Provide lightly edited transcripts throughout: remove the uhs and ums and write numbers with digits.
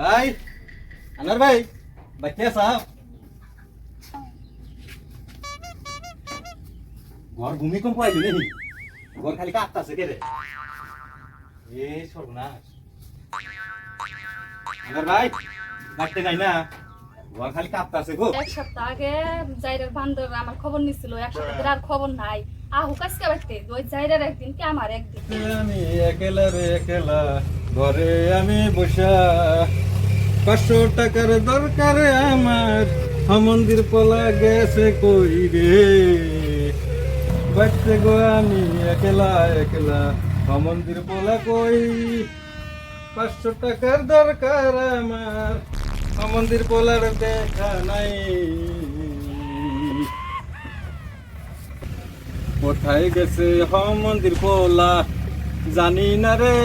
ভাই আনার ভাই ভাই কে সাহেব ঘর ভূমিকম্প আইলো নাকি ঘর খালি কাঁপতাছে কে রে এ সর্বনাশ আনার ভাই বাড়তে নাই না ঘর খালি কাঁপতাছে গো এক সপ্তাহ আগে জাইরের বান্দর আমার খবর নিছিল এক সপ্তাহ ধরে আর খবর নাই আহু কাজকে বাড়তে ওই জাইরের একদিন কি আমার একদিন আমি একলা রে একলা ঘরে আমি বসা 500 টাকার দরকার আমার মন্দির পলা গেছে কই রে বাচ্চা গো আমি একলা একলা মন্দির পলা কই 500 টাকার দরকার আমার মন্দির পলার দেখা নাই কোথায় গেছে মন্দির পোলা জানি না রে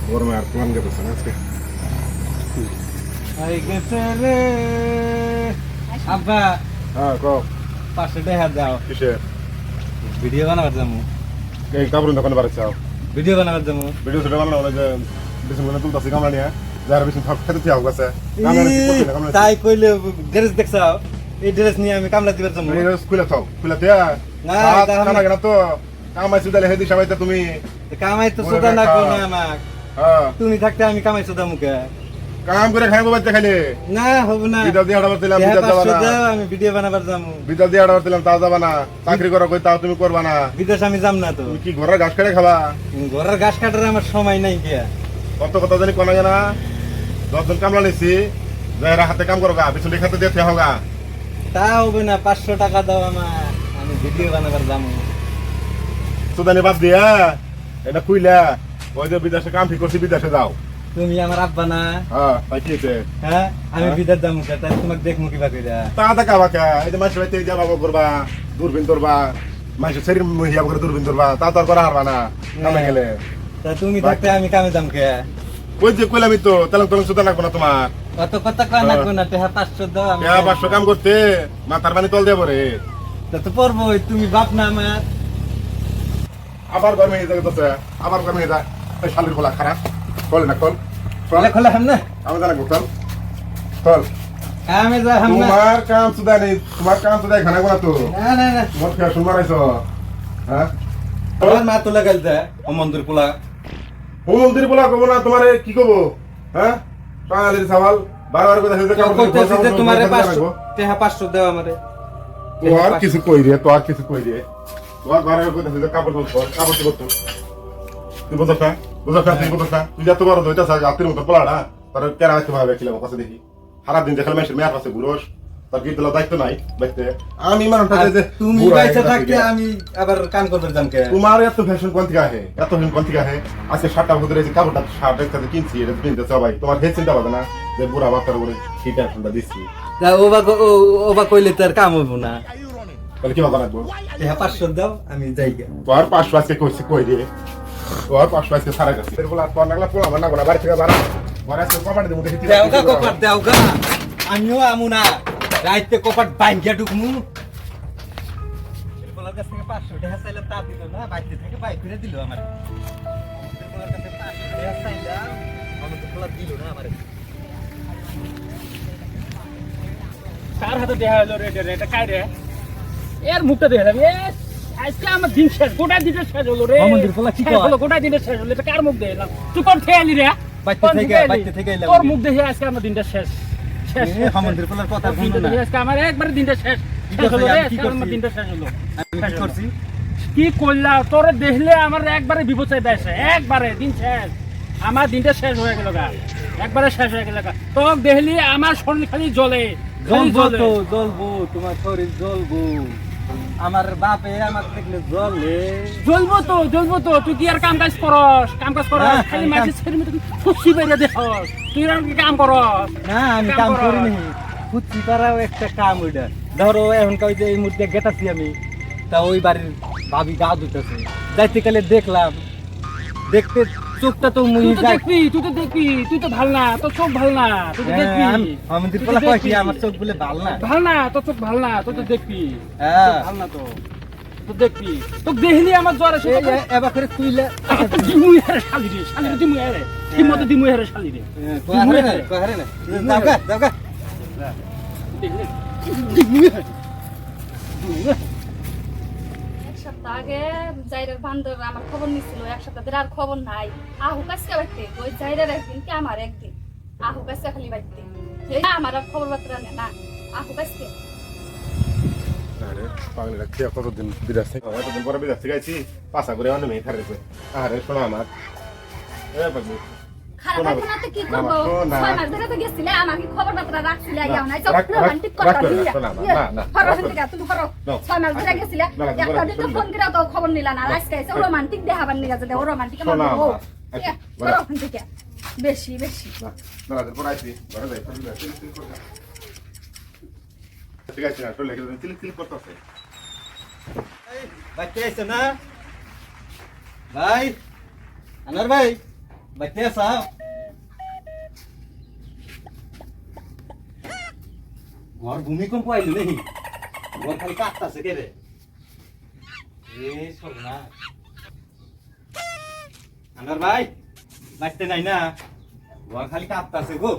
গরমে আর প্ল্যান গেছে না আজকে কোথায় গেছে রে আব্বা হ্যাঁ কও 500 টাকা দাও কিসে ভিডিও বানাবার যাবো এই কাপড় দোকানে বাড়াচ্ছ ভিডিও বানাবার যাবো ভিডিও ছোট বানানো হলে যে বেশি মনে তুলতাছি কামড়া নিয়ে যারা বেশি খেতে চাও গেছে তাই কইলে ড্রেস দেখছাও এই ড্রেস নিয়ে আমি কামলা দিবার যাবো স্কুলে থাও স্কুলে দিয়া না, না কেন তো কামাই সুদালে হেদি সবাই তো তুমি কামাই তো সোদা না গো না আমাক হ্যাঁ তুমি থাকতে আমি কামাই সোদা মুখে কাম করে খাইবো বাচ্চা খাইলে না হবে না বিদাল দিয়ে আড়াবার দিলাম বিদাল যাবা না আমি ভিডিও বানাবার যাবো বিদাল দিয়ে আড়াবার দিলাম তাও যাবা না চাকরি করা কই তাও তুমি করবা না বিদেশ আমি যাম না তো তুমি কি ঘরের ঘাস কেটে খাবা ঘরের ঘাস কাটার আমার সময় নাই গিয়া কত কথা জানি কোনা জানা 10 জন কামলা নিছি যারা হাতে কাম করো গা পিছনে খাতে দিয়ে হোগা তা হবে না 500 টাকা দাও আমার আমি ভিডিও বানাবার যাবো সুদানি বাদ দিয়া এটা খুইলা ওই যে বিদেশে কাম ঠিক করছি বিদেশে যাও তুমি আমার আব্বা না হ্যাঁ তাই কি হয়েছে হ্যাঁ আমি বিদেশ যাবো তাই তোমাকে দেখবো কিবা কইরা তা দেখা বাকা এই যে মাসে বাড়িতে যাবা করবা দূরবীন ধরবা মাসে শরীর মহিয়া করে দূরবীন ধরবা তা তো আর করা হারবা না কামে গেলে তা তুমি থাকতে আমি কামে যাম কে ওই যে কইলামই তো তেলং তেলং সুদা লাগবো না তোমার কত কথা কয় না কোনা টেহা 500 দাও আমি 500 কাম করতে মাথার পানি তল দেবো রে তা তো পড়বো তুমি বাপ না আমার আবার গরমে হয়ে যাবে আবার গরমে হয়ে যায় ওই শালির খোলা খারাপ খোল না খোল খোলা খোলা হাম না আমি জানা খোল খোল কামে যা হাম না তোমার কাম সুদা নেই তোমার কাম সুদা এখানে না তো না না না তোমার কে শুনবার আইছো হ্যাঁ তোমার মা তো লাগাল দে ও মন্দির পোলা ও মন্দির বলা কব না তোমারে কি কব হ্যাঁ টাঙালির সওয়াল বারবার কথা হইছে কাম কইতেছি যে তোমারে 500 টেহা 500 দাও আমারে তো আর কিছু কই রে তো আর কিছু কই রে তোমার বারবার কথা হইছে কাপড় ধর কাপড় ধর তুই বুঝছ না তুই বুঝছ না তুই যত বড় হইতা সাজ আত্মীর মতো পোলাড়া তার কেরা রাখতে ভাবে কিলাম কাছে দেখি সারা দিন দেখালে মেয়ের মেয়ার পাশে ঘুরোস তার কি তোলা দায়িত্ব নাই বাইতে আমি মানটা যে তুমি বাইসা থাকতে আমি আবার কাম করতে যাম কে তোমার এত ফ্যাশন কোন থেকে আহে এত ফ্যাশন কোন থেকে আহে আজকে শার্টটা ভুতরে যে কাপড়টা শার্ট একসাথে কিনছি এটা কিনতে সবাই তোমার হেড চিন্তা হবে না যে বুড়া বাচ্চার উপরে সেই টেনশনটা দিচ্ছি তা ওবা কইলে তার কাম হইব না তাহলে কি বানাবো টেহা 500 দাও আমি যাই গে তোর 500 আজকে কইছি কই দিয়ে তোর 500 আজকে সারা গেছে এর বলা তোর নাগলা পোলা আমার না বাড়ি থেকে বাড়া ঘরে আজকে কপাট দেবো দেখি দেওগা কপাট দেওগা আমিও আমু না রাইতে কপাট বাইঙ্গা ঢুকমু এরপলার কাছ থেকে 500 টাকা চাইলে তা দিল না বাইতে থেকে বাই করে দিল আমার এরপলার কাছে 500 টাকা চাইলাম আমার তো পোলা দিল না আমারে কার হাতে দেখা হলো রে এটা কাই রে এর মুখটা দেখে যাবি আজকে আমার দিন শেষ গোটা দিনের শেষ হলো রে আমাদের পোলা কি কয়? হলো গোটা দিনের শেষ হলো এটা কার মুখ দেখলাম তুই কোন খেয়ালি রে বাইতে থেকে এলাম তোর মুখ দেখে আজকে আমার দিনটা শেষ শেষ আমাদের পোলার কথা তোর শুনো মুখ না দেখে আজকে আমার একবারে দিনটা শেষ কি শেষ হলো করছি? রে আমি কি আজকে আমার করছি? দিনটা শেষ হলো আমি কি করছি কি করলা তোরে দেখলে আমার একবারে বিপচাই দেয় একবারে দিন শেষ আমার দিনটা শেষ হয়ে গেল গা একবারে শেষ হয়ে গেল গা তোর দেখলি আমার শরীর খালি জ্বলে খালি জ্বলবো জ্বলে তো জ্বলবো তোমার শরীর জ্বলবো আমার বাপে আমার দেখলে জ্বলবো তো তুই কি আর কাম কাজ করস হ্যাঁ, খালি আমি মাঝে ছেড়ে মতো খুশি বেরিয়ে দেখস তুই আর কি কাম করস না আমি কাম কাম করো। করিনি ফুচি পাড়াও একটা কাম ওইটা ধরো এখনকার যে এই মুহূর্তে গেটাছি আমি তা ওই বাড়ির ভাবি গা ধুতেছে যাইতে গেলে দেখলাম দেখতে চোখটা তো মুই তুই তো দেখবি তুই তো ভাল না তোর চোখ ভাল না তুই তো দেখবি আমাদের তুই তো পোলা কয় কি দেখবি। আমার চোখ বলে ভাল না ভাল না তোর চোখ ভাল না তুই তো দেখবি হ্যাঁ। ভাল না তো তো দেখবি তো দেখলি আমার জ্বর এসে এবার করে তুইলে দিমুই হারে শালি রে দিমুই হারে কি মতে দিমুই হারে শালি রে কহারে না যাওগা যাওগা দেখলি দিমুই হারে এক সপ্তাহ আগে জাইরের বান্দর আমার খবর নিছিল, এক সপ্তাহ ধরে আর খবর নাই। আহু কাজকে বাইতে ওই জাইরের একদিন কি আমার একদিন আহু কাজকে খালি বাইতে আমার আর খবর বার্তা নেই না আহু কাজকে। আরে পাগলেরা খেয়ে কতদিন বিদেশ থেকে এতদিন পরে বিদেশ থেকে আইছি পাশা করে অন্য মেয়ে খারে আরে শোনা আমার পাগলি খারাপ না তো কি করবো, শোনা। 6 মাস ধরে তো গেছিলে আমাকে খবর বার্তা রাখছিলে না, যাও না রাখ- রোমান্টিক রাখ- কথা রাখ- দিয়া শোনা, না, হরো রাখ- থেকে তুমি হরো না। 6 মাস ধরে গেছিলে না, না, একটা দিন তো শোনা। ফোন করে তো খবর নিলা না, আজকে এসে রোমান্টিক দেখাবার নিয়ে গেছে ও রোমান্টিক আমার শোনা, বউ আচ্ছা, করো ওখান থেকে বেশি বেশি না না পরে আইছি ঘরে যাই ঠিক আছে না চলে গেলে ক্লিক করতেছে বাইতে আইছো না ভাই আনার ভাই বাইতে আসা ঘর ভূমিকম্প আইলো নেই ঘর খালি কাঁপতাছে কে রে শোন না আনার ভাই বাইতে নাই না ঘর খালি কাঁপতাছে গো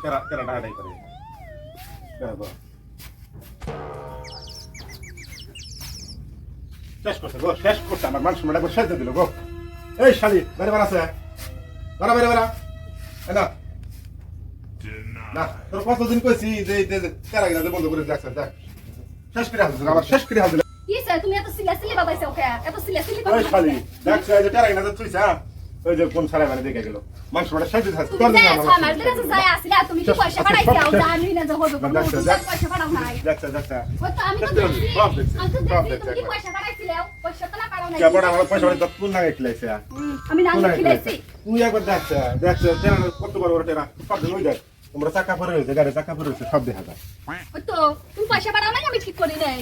কেরা কেরা ডাই করে কেরা গো শেষ করছে গো শেষ করছে আমার মানুষ মেলা করে শেষ দিয়ে দিল গো এই শালি বাইরে বার আছে বারা বাইরে বারা না না তোর কতদিন কইছি যে কেরা গিলা বন্ধ করে যাচ্ছে দেখ শেষ করে হাসছে আবার শেষ করে হাসছে কি স্যার তুমি এত সিরিয়াসলি বাবাইছো ওকে এত সিরিয়াসলি ওই শালি দেখছ এই যে কেরা গিলা তুইছ ওই যে কোন ছাড়া মানে দেখে গেল মানুষ মেলা শেষ দিয়ে হাসছে তোর তুমি দিন যে আমার আমার দিনে যায় আসলে তুমি কি পয়সা পাঠাইছো জানি না যে হবে কোনো পয়সা পাঠাও নাই দেখছ দেখছ ওই তো আমি তো সব দেখছি, দেখছি সব দেখছি, আমি তো সব দেখছি তুমি দেখছি কি পয়সা পাঠাইছিলে পয়সা তো না পাঠাও নাই কে বড় আমার পয়সা তো কোন লাগে খিলাইছে আমি না খিলাইছি তুই একবার দেখছ দেখছ তেরা কত বড় বড় তেরা সব দিন ওই দেখ তোমরা চাকা পরে হয়েছে গাড়ি চাকা পরে হয়েছে সব দেখা যায় ওই তো তুমি পয়সা পাঠাও নাই আমি ঠিক করি নাই